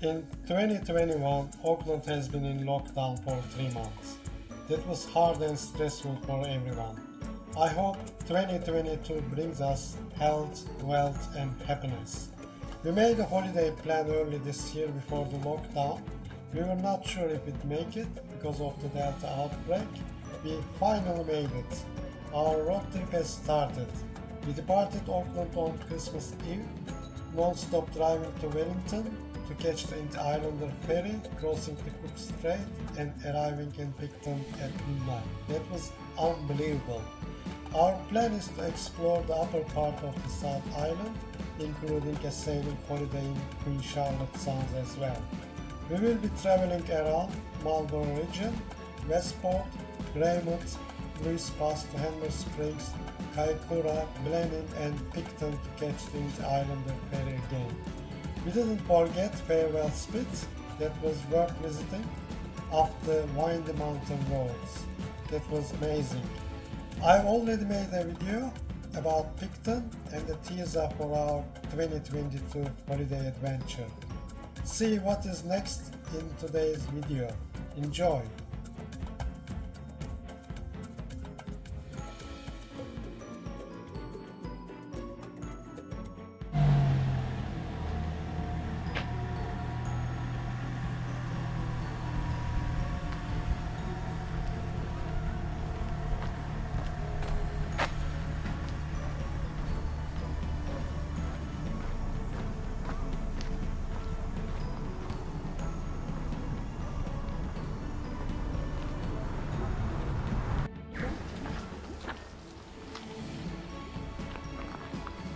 In 2021, Auckland has been in lockdown for 3 months. That was hard and stressful for everyone. I hope 2022 brings us health, wealth and happiness. We made a holiday plan early this year before the lockdown. We were not sure if we'd make it because of the Delta outbreak. We finally made it. Our road trip has started. We departed Auckland on Christmas Eve, non-stop driving to Wellington to catch the Inter-Islander ferry, crossing the Cook Strait and arriving in Picton at midnight. That was unbelievable. Our plan is to explore the upper part of the South Island, including a sailing holiday in Queen Charlotte Sound as well. We will be traveling around Marlborough region, Westport, Greymouth, Lewis Pass to Hanmer Springs, Kaikoura, Blenheim and Picton to catch the Islander ferry again. We didn't forget Farewell Spit, that was worth visiting, after windy mountain roads. That was amazing. I've already made a video about Picton and the teaser for our 2022 holiday adventure. See what is next in today's video. Enjoy!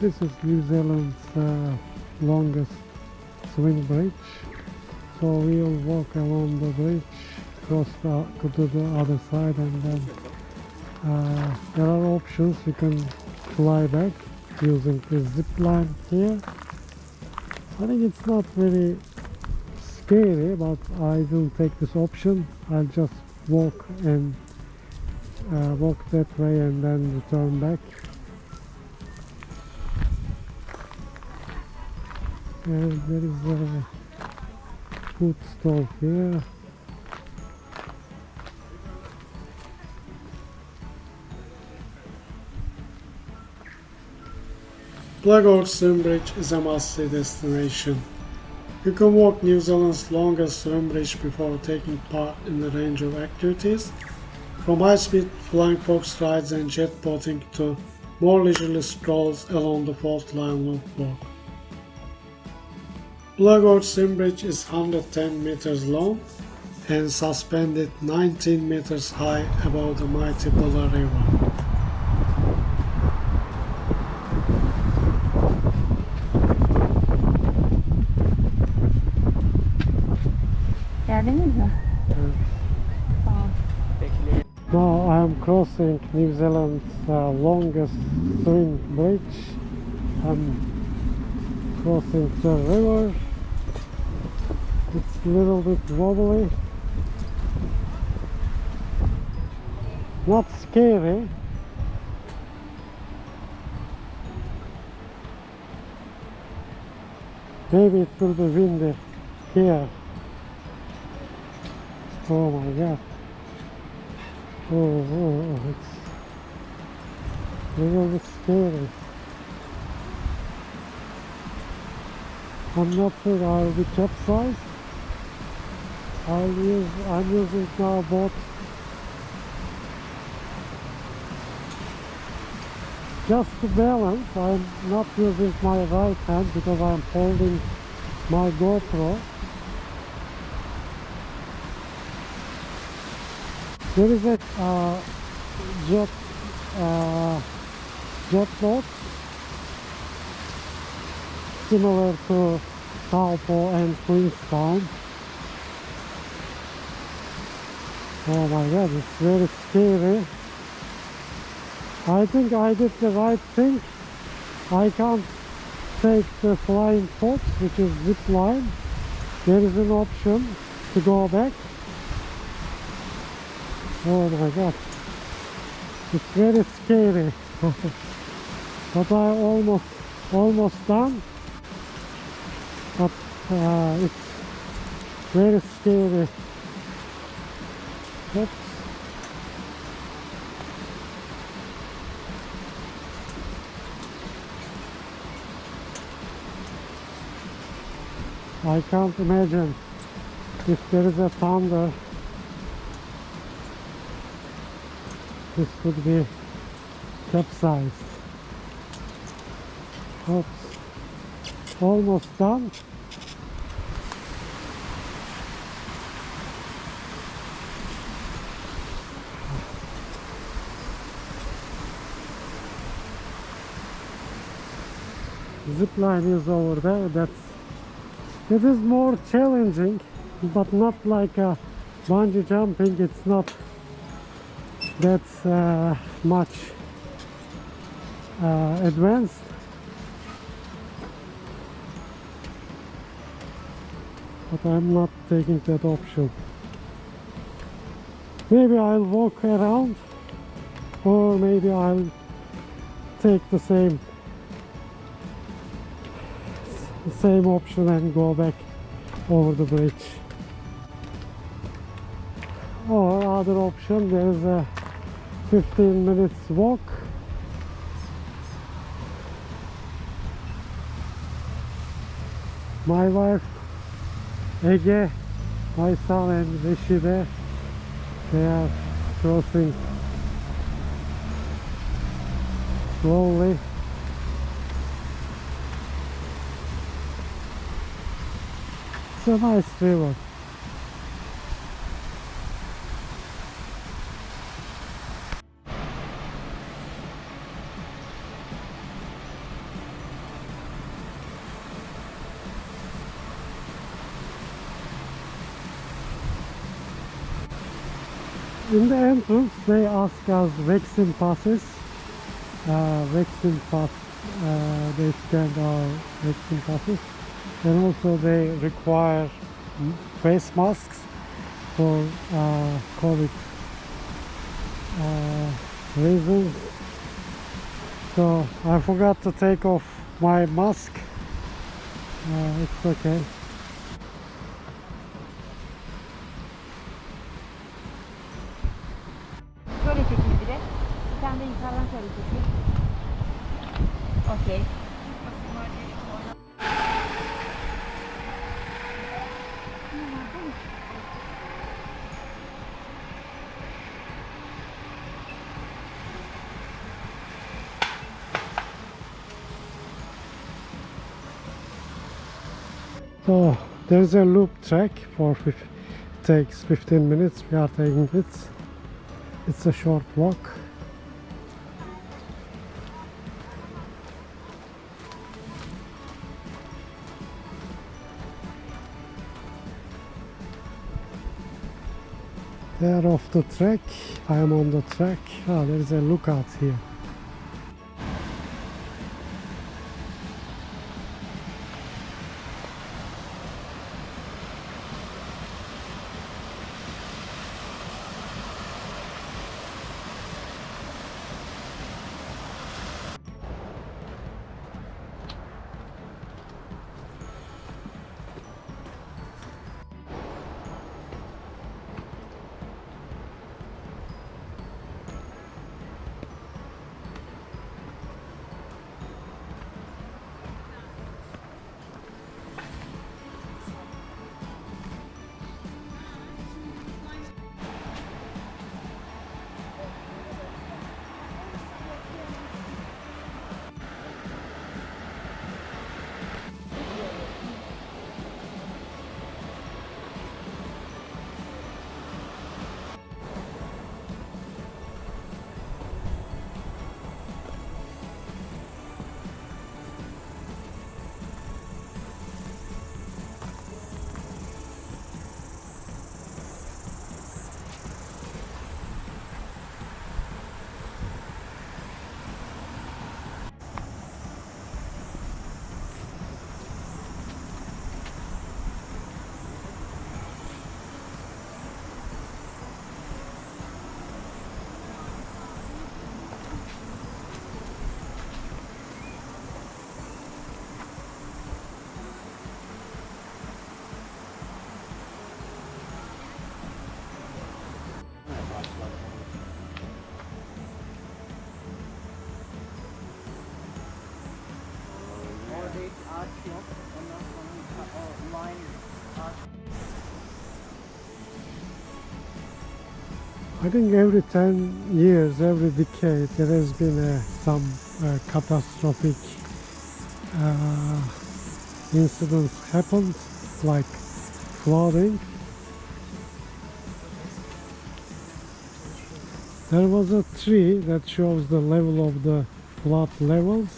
This is New Zealand's longest Swingbridge. So we'll walk along the bridge, cross to the other side, and then there are options. You can fly back using the zip line here. I think it's not very scary, but I will take this option. I'll just walk that way and then return back. And there is a food stall here. Swingbridge is a must-see destination. You can walk New Zealand's longest swim-bridge before taking part in a range of activities, from high-speed flying fox rides and jet boating to more leisurely strolls along the fault line loop. Swingbridge is 110 meters long and suspended 19 meters high above the mighty Buller River. Now I am crossing New Zealand's longest swing bridge. I'm crossing the river. It's a little bit wobbly. Not scary. Maybe it will be windy here. Oh my god. Oh, it's a little bit scary. I'm not sure I'll be capsized. I'm using now both just to balance. I'm not using my right hand because I'm holding my GoPro. There is a jet boat similar to Taupo and Queenstown. Oh my god, it's very scary. I think I did the right thing. I can't take the flying fox, which is zip line. There is an option to go back. Oh my god, it's very scary. But I almost done. But it's very scary. Oops. I can't imagine if there is a thunder, this could be capsized. Oops. Almost done. Zip line is over there. This is more challenging, but not like a bungee jumping. It's not that much advanced. But I'm not taking that option. Maybe I'll walk around, or maybe I'll take the same option and go back over the bridge. Or other option, there is a 15 minutes walk. My wife Ege, my son and Reshide, they are crossing slowly. It's a nice river. In the entrance they ask us vaccine passes. Vaccine pass, they scan our vaccine passes, and also they require face masks for COVID reasons. So I forgot to take off my mask. It's okay. Şöyle çekeyim bir de. Bir tane de yukarıdan şöyle çekeyim. Okey. So there's a loop track for takes 15 minutes. We are taking it. It's a short walk. They are off the track. I am on the track. Ah, there is a lookout here. I think every 10 years, every decade, there has been some catastrophic incidents happened, like flooding. There was a tree that shows the level of the flood levels.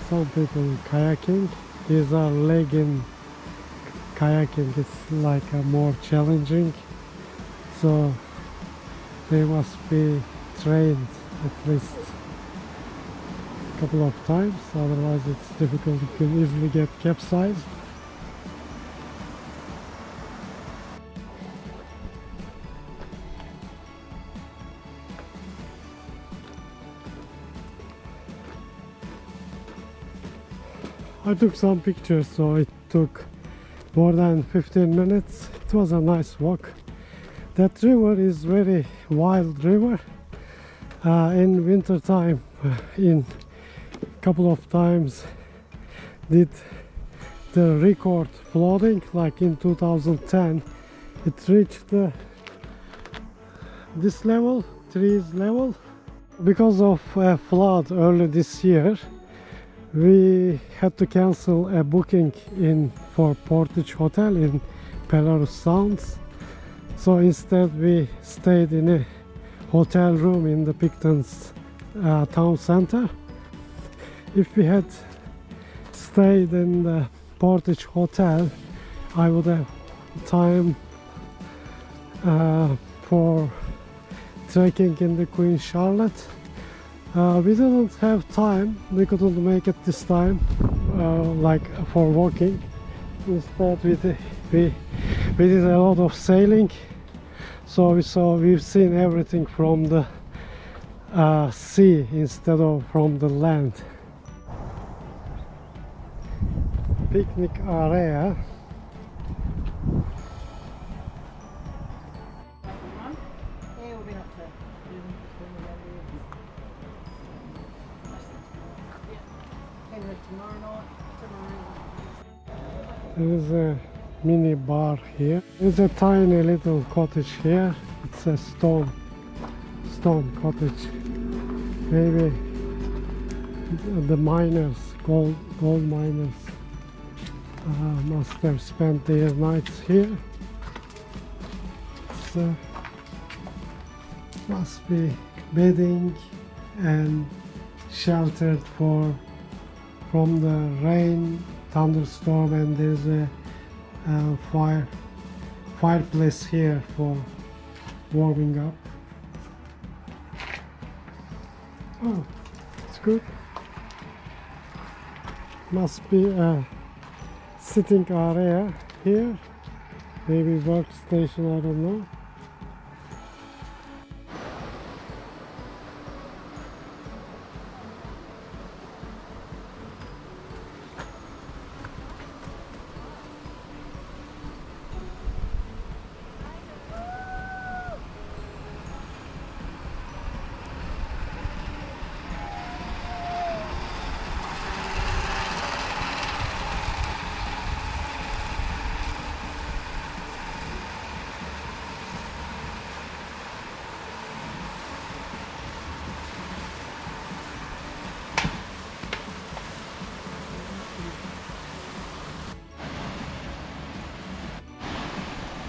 Some people kayaking. These are leg in kayaking. It's like a more challenging, so they must be trained at least a couple of times, otherwise it's difficult. You can easily get capsized. I took some pictures, so it took more than 15 minutes. It was a nice walk. That river is very wild river. In winter time, in couple of times did the record flooding, like in 2010 it reached this level, trees level. Because of a flood early this year, we had to cancel a booking for Portage Hotel in Pelarus Sounds. So instead we stayed in a hotel room in the Picton's town center. If we had stayed in the Portage Hotel, I would have time for trekking in the Queen Charlotte. We didn't have time, we couldn't make it this time, like for walking. Instead we did a lot of sailing, so we've seen everything from the sea instead of from the land. Picnic area. There is a mini bar here. There's a tiny little cottage here. It's a stone cottage. Maybe the miners, gold miners, must have spent their nights here. It's, must be bedding and sheltered from the rain, thunderstorm, and there's a fireplace here for warming up. Oh, it's good. Must be a sitting area here, maybe workstation, I don't know.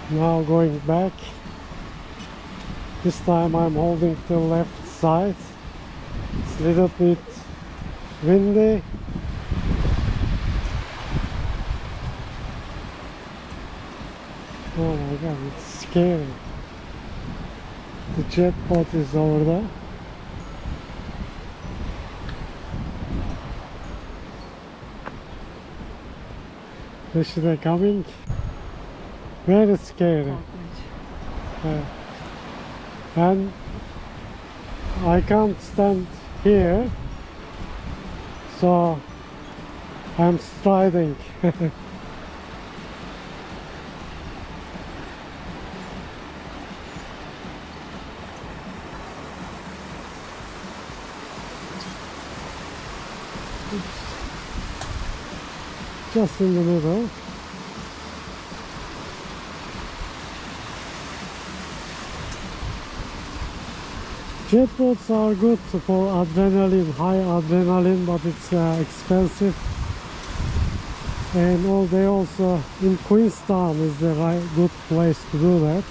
Now going back, this time I'm holding the left side. It's a little bit windy. Oh my god, it's scary. The jet boat is over there. Fish are coming. Very scary. And I can't stand here, so I'm striding. Just in the middle. Jet boats are good for adrenaline, high adrenaline, but it's expensive. And they also in Queenstown is the good place to do that.